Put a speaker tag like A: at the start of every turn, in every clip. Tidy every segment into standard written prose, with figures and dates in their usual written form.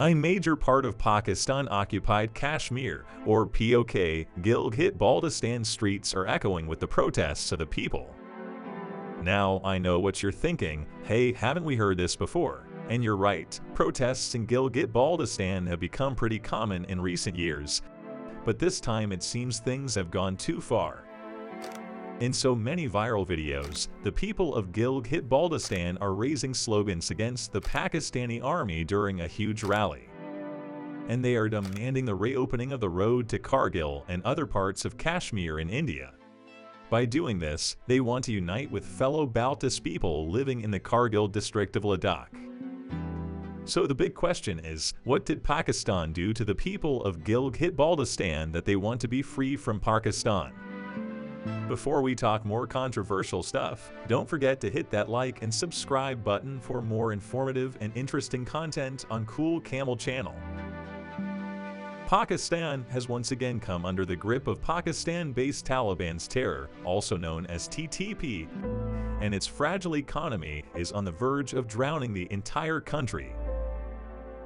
A: A major part of Pakistan Occupied Kashmir, or P.O.K, Gilgit Baltistan streets are echoing with the protests of the people. Now, I know what you're thinking, hey, haven't we heard this before? And you're right, protests in Gilgit Baltistan have become pretty common in recent years. But this time it seems things have gone too far. In so many viral videos, the people of Gilgit Baltistan are raising slogans against the Pakistani army during a huge rally. And they are demanding the reopening of the road to Kargil and other parts of Kashmir in India. By doing this, they want to unite with fellow Baltis people living in the Kargil district of Ladakh. So the big question is, what did Pakistan do to the people of Gilgit Baltistan that they want to be free from Pakistan? Before we talk more controversial stuff, don't forget to hit that like and subscribe button for more informative and interesting content on Cool Camel channel. Pakistan has once again come under the grip of Pakistan-based Taliban's terror, also known as TTP, and its fragile economy is on the verge of drowning the entire country.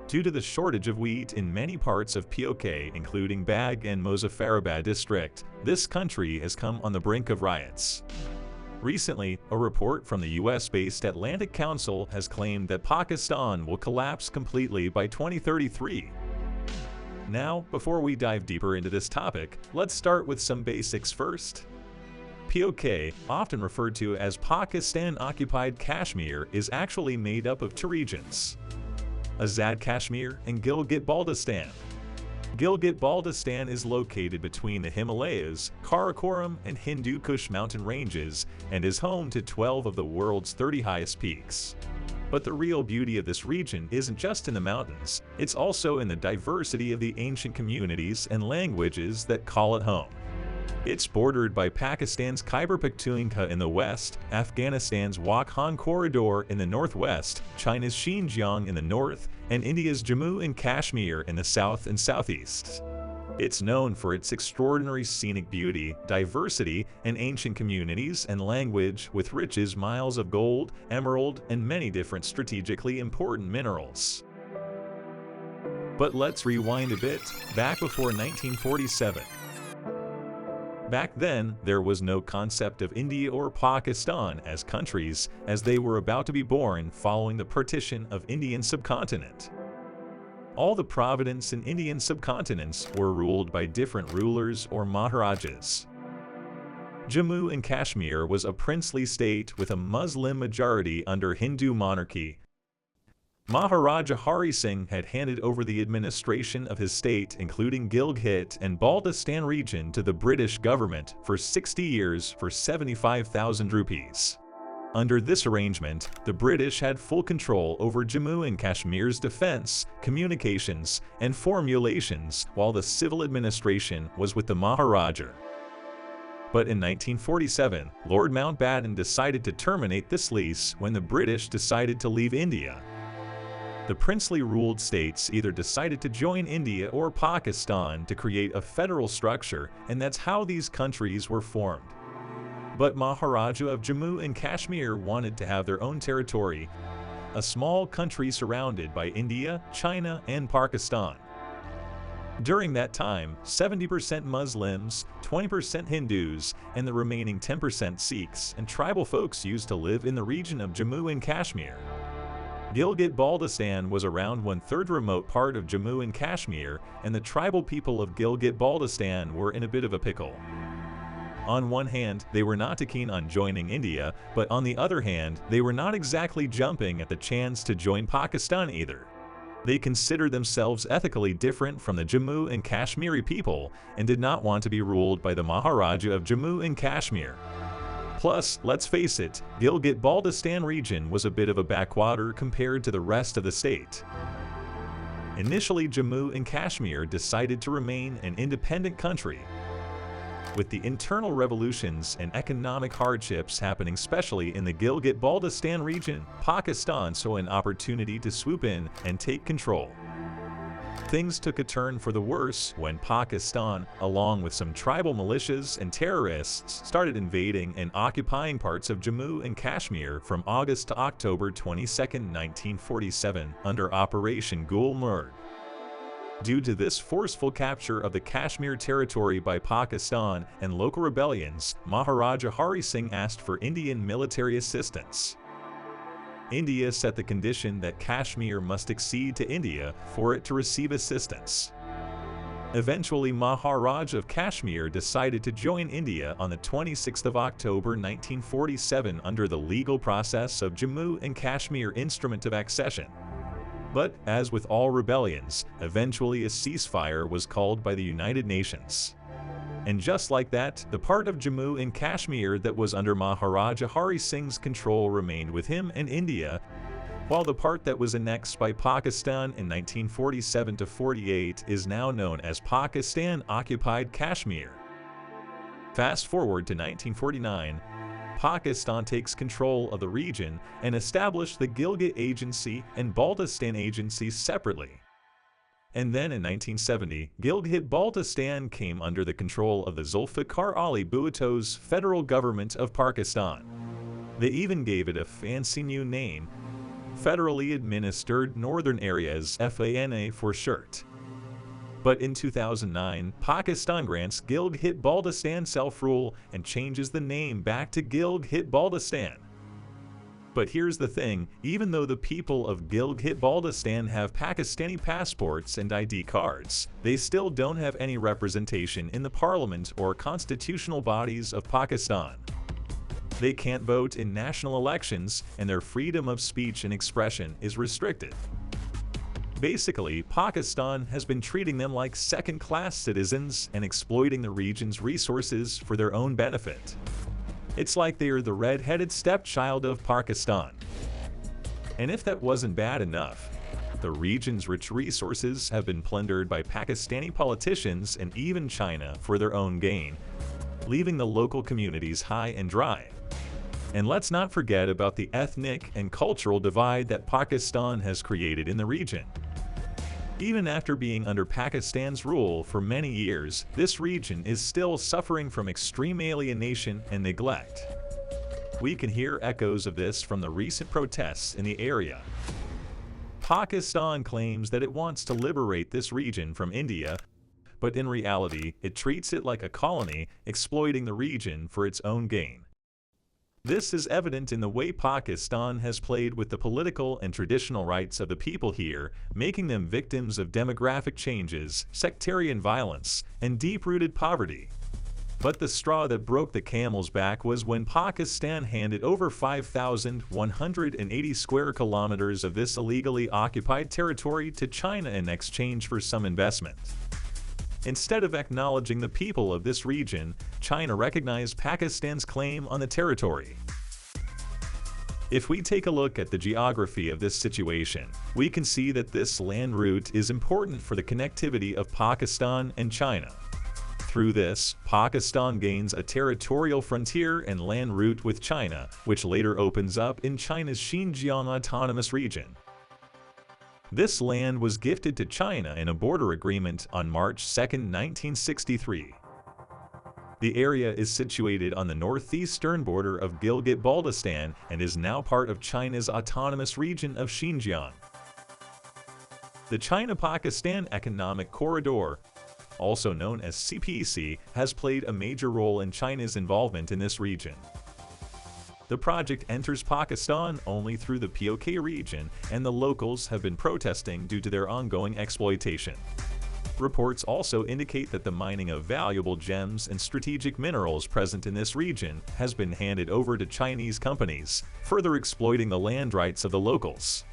A: Due to the shortage of wheat in many parts of P.O.K, including Bagh and Muzaffarabad district, this country has come on the brink of riots. Recently, a report from the US-based Atlantic Council has claimed that Pakistan will collapse completely by 2033. Now, before we dive deeper into this topic, let's start with some basics first. P.O.K, often referred to as Pakistan Occupied Kashmir, is actually made up of two regions: Azad Kashmir and Gilgit Baltistan. Gilgit Baltistan is located between the Himalayas, Karakoram, and Hindu Kush mountain ranges and is home to 12 of the world's 30 highest peaks. But the real beauty of this region isn't just in the mountains, it's also in the diversity of the ancient communities and languages that call it home. It's bordered by Pakistan's Khyber Pakhtunkhwa in the west, Afghanistan's Wakhan Corridor in the northwest, China's Xinjiang in the north, and India's Jammu and Kashmir in the south and southeast. It's known for its extraordinary scenic beauty, diversity, and ancient communities and language with riches miles of gold, emerald, and many different strategically important minerals. But let's rewind a bit, back before 1947. Back then, there was no concept of India or Pakistan as countries, as they were about to be born following the partition of Indian subcontinent. All the provinces in Indian subcontinents were ruled by different rulers or maharajas. Jammu and Kashmir was a princely state with a Muslim majority under Hindu monarchy. Maharaja Hari Singh had handed over the administration of his state, including Gilgit and Baltistan region, to the British government for 60 years for 75,000 rupees. Under this arrangement, the British had full control over Jammu and Kashmir's defense, communications, and formulations, while the civil administration was with the Maharaja. But in 1947, Lord Mountbatten decided to terminate this lease when the British decided to leave India. The princely ruled states either decided to join India or Pakistan to create a federal structure, and that's how these countries were formed. But Maharaja of Jammu and Kashmir wanted to have their own territory, a small country surrounded by India, China, and Pakistan. During that time, 70% Muslims, 20% Hindus, and the remaining 10% Sikhs and tribal folks used to live in the region of Jammu and Kashmir. Gilgit Baltistan was around one-third remote part of Jammu and Kashmir, and the tribal people of Gilgit Baltistan were in a bit of a pickle. On one hand, they were not too keen on joining India, but on the other hand, they were not exactly jumping at the chance to join Pakistan either. They considered themselves ethically different from the Jammu and Kashmiri people and did not want to be ruled by the Maharaja of Jammu and Kashmir. Plus, let's face it, Gilgit Baltistan region was a bit of a backwater compared to the rest of the state. Initially, Jammu and Kashmir decided to remain an independent country. With the internal revolutions and economic hardships happening especially in the Gilgit Baltistan region, Pakistan saw an opportunity to swoop in and take control. Things took a turn for the worse when Pakistan, along with some tribal militias and terrorists, started invading and occupying parts of Jammu and Kashmir from August to October 22, 1947, under Operation Gulmarg. Due to this forceful capture of the Kashmir territory by Pakistan and local rebellions, Maharaja Hari Singh asked for Indian military assistance. India set the condition that Kashmir must accede to India for it to receive assistance. Eventually, Maharaj of Kashmir decided to join India on the 26th of October 1947 under the legal process of Jammu and Kashmir Instrument of Accession. But, as with all rebellions, eventually a ceasefire was called by the United Nations. And just like that, the part of Jammu and Kashmir that was under Maharaja Hari Singh's control remained with him and India, while the part that was annexed by Pakistan in 1947-48 is now known as Pakistan Occupied Kashmir. Fast forward to 1949, Pakistan takes control of the region and established the Gilgit Agency and Baltistan Agency separately. And then in 1970, Gilgit Baltistan came under the control of the Zulfikar Ali Bhutto's federal government of Pakistan. They even gave it a fancy new name, Federally Administered Northern Areas (FANA) for short. But in 2009, Pakistan grants Gilgit Baltistan self-rule and changes the name back to Gilgit Baltistan. But here's the thing, even though the people of Gilgit Baltistan have Pakistani passports and ID cards, they still don't have any representation in the parliament or constitutional bodies of Pakistan. They can't vote in national elections, and their freedom of speech and expression is restricted. Basically, Pakistan has been treating them like second-class citizens and exploiting the region's resources for their own benefit. It's like they are the red-headed stepchild of Pakistan. And if that wasn't bad enough, the region's rich resources have been plundered by Pakistani politicians and even China for their own gain, leaving the local communities high and dry. And let's not forget about the ethnic and cultural divide that Pakistan has created in the region. Even after being under Pakistan's rule for many years, this region is still suffering from extreme alienation and neglect. We can hear echoes of this from the recent protests in the area. Pakistan claims that it wants to liberate this region from India, but in reality, it treats it like a colony, exploiting the region for its own gain. This is evident in the way Pakistan has played with the political and traditional rights of the people here, making them victims of demographic changes, sectarian violence, and deep-rooted poverty. But the straw that broke the camel's back was when Pakistan handed over 5,180 square kilometers of this illegally occupied territory to China in exchange for some investment. Instead of acknowledging the people of this region, China recognized Pakistan's claim on the territory. If we take a look at the geography of this situation, we can see that this land route is important for the connectivity of Pakistan and China. Through this, Pakistan gains a territorial frontier and land route with China, which later opens up in China's Xinjiang Autonomous Region. This land was gifted to China in a border agreement on March 2, 1963. The area is situated on the northeastern border of Gilgit Baltistan and is now part of China's autonomous region of Xinjiang. The China-Pakistan Economic Corridor, also known as CPEC, has played a major role in China's involvement in this region. The project enters Pakistan only through the P.O.K region, and the locals have been protesting due to their ongoing exploitation. Reports also indicate that the mining of valuable gems and strategic minerals present in this region has been handed over to Chinese companies, further exploiting the land rights of the locals.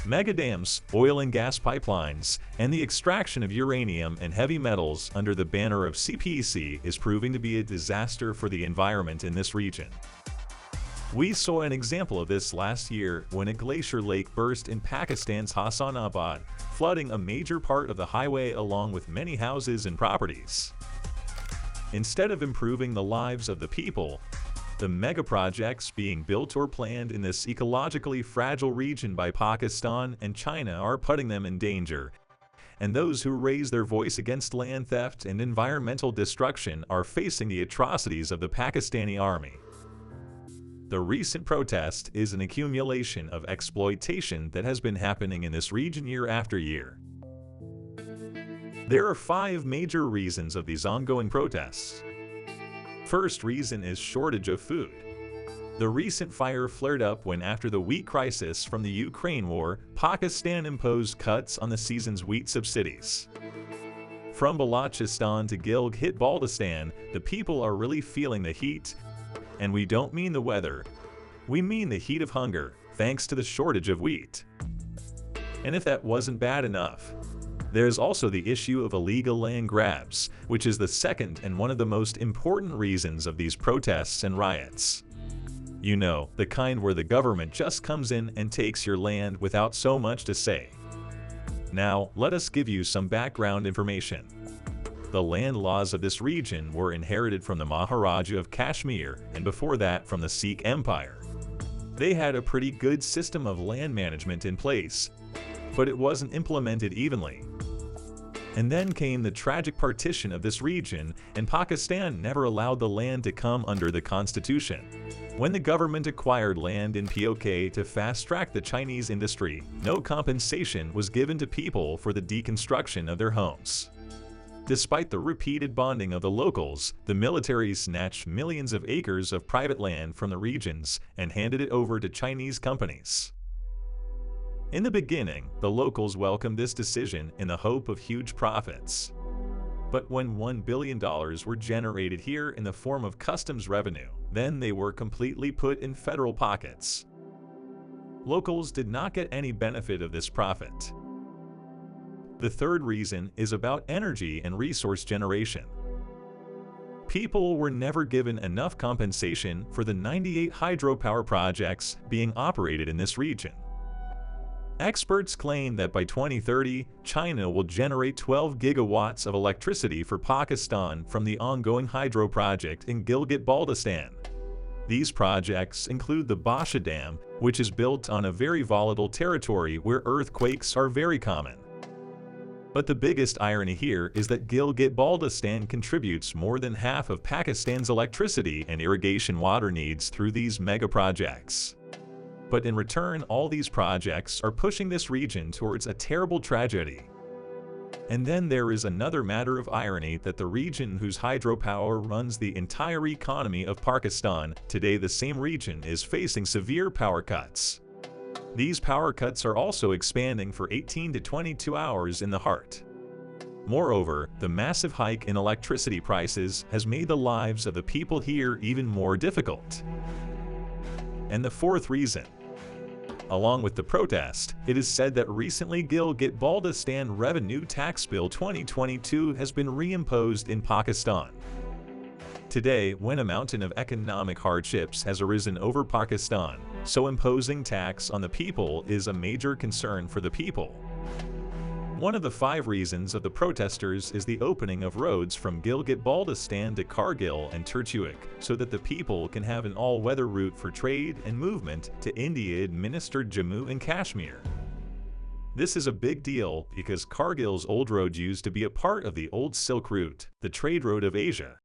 A: Megadams, oil and gas pipelines, and the extraction of uranium and heavy metals under the banner of CPEC is proving to be a disaster for the environment in this region. We saw an example of this last year when a glacier lake burst in Pakistan's Hassanabad, flooding a major part of the highway along with many houses and properties. Instead of improving the lives of the people, the megaprojects being built or planned in this ecologically fragile region by Pakistan and China are putting them in danger, and those who raise their voice against land theft and environmental destruction are facing the atrocities of the Pakistani army. The recent protest is an accumulation of exploitation that has been happening in this region year after year. There are 5 major reasons of these ongoing protests. First reason is shortage of food. The recent fire flared up when, after the wheat crisis from the Ukraine war, Pakistan imposed cuts on the season's wheat subsidies. From Balochistan to Gilgit Baltistan, the people are really feeling the heat. And we don't mean the weather, we mean the heat of hunger, thanks to the shortage of wheat. And if that wasn't bad enough, there's also the issue of illegal land grabs, which is the second and one of the most important reasons of these protests and riots. You know, the kind where the government just comes in and takes your land without so much to say. Now, let us give you some background information. The land laws of this region were inherited from the Maharaja of Kashmir, and before that from the Sikh Empire. They had a pretty good system of land management in place, but it wasn't implemented evenly. And then came the tragic partition of this region, and Pakistan never allowed the land to come under the constitution. When the government acquired land in P.O.K. to fast-track the Chinese industry, no compensation was given to people for the deconstruction of their homes. Despite the repeated bonding of the locals, the military snatched millions of acres of private land from the regions and handed it over to Chinese companies. In the beginning, the locals welcomed this decision in the hope of huge profits. But when $1 billion were generated here in the form of customs revenue, then they were completely put in federal pockets. Locals did not get any benefit of this profit. The third reason is about energy and resource generation. People were never given enough compensation for the 98 hydropower projects being operated in this region. Experts claim that by 2030, China will generate 12 gigawatts of electricity for Pakistan from the ongoing hydro project in Gilgit Baltistan. These projects include the Basha Dam, which is built on a very volatile territory where earthquakes are very common. But the biggest irony here is that Gilgit Baltistan contributes more than half of Pakistan's electricity and irrigation water needs through these mega projects. But in return, all these projects are pushing this region towards a terrible tragedy. And then there is another matter of irony that the region whose hydropower runs the entire economy of Pakistan, today the same region is facing severe power cuts. These power cuts are also expanding for 18 to 22 hours in the heart. Moreover, the massive hike in electricity prices has made the lives of the people here even more difficult. And the fourth reason. Along with the protest, it is said that recently Gilgit Baltistan Revenue Tax Bill 2022 has been reimposed in Pakistan. Today, when a mountain of economic hardships has arisen over Pakistan, so imposing tax on the people is a major concern for the people. One of the 5 reasons of the protesters is the opening of roads from Gilgit Baltistan to Kargil and Ladakh so that the people can have an all-weather route for trade and movement to India-administered Jammu and Kashmir. This is a big deal because Kargil's old road used to be a part of the old Silk Route, the trade road of Asia.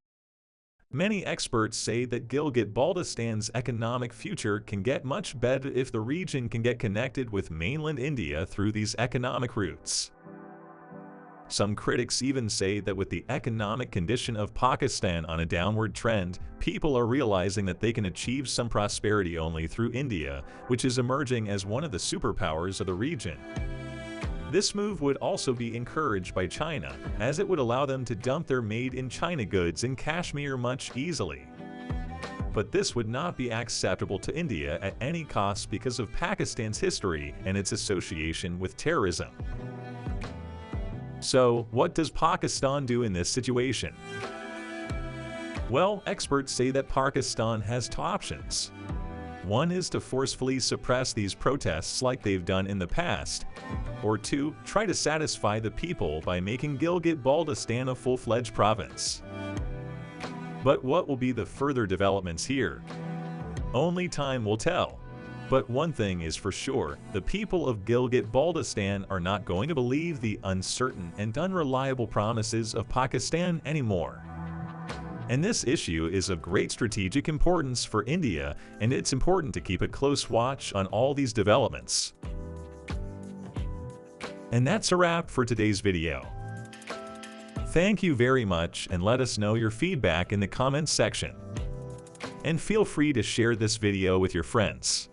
A: Many experts say that Gilgit Baltistan's economic future can get much better if the region can get connected with mainland India through these economic routes. Some critics even say that with the economic condition of Pakistan on a downward trend, people are realizing that they can achieve some prosperity only through India, which is emerging as one of the superpowers of the region. This move would also be encouraged by China, as it would allow them to dump their made-in-China goods in Kashmir much easily. But this would not be acceptable to India at any cost because of Pakistan's history and its association with terrorism. So, what does Pakistan do in this situation? Well, experts say that Pakistan has 2 options. One is to forcefully suppress these protests like they've done in the past, or 2, try to satisfy the people by making Gilgit Baltistan a full-fledged province. But what will be the further developments here? Only time will tell. But one thing is for sure, the people of Gilgit Baltistan are not going to believe the uncertain and unreliable promises of Pakistan anymore. And this issue is of great strategic importance for India, and it's important to keep a close watch on all these developments. And that's a wrap for today's video. Thank you very much, and let us know your feedback in the comments section. And feel free to share this video with your friends.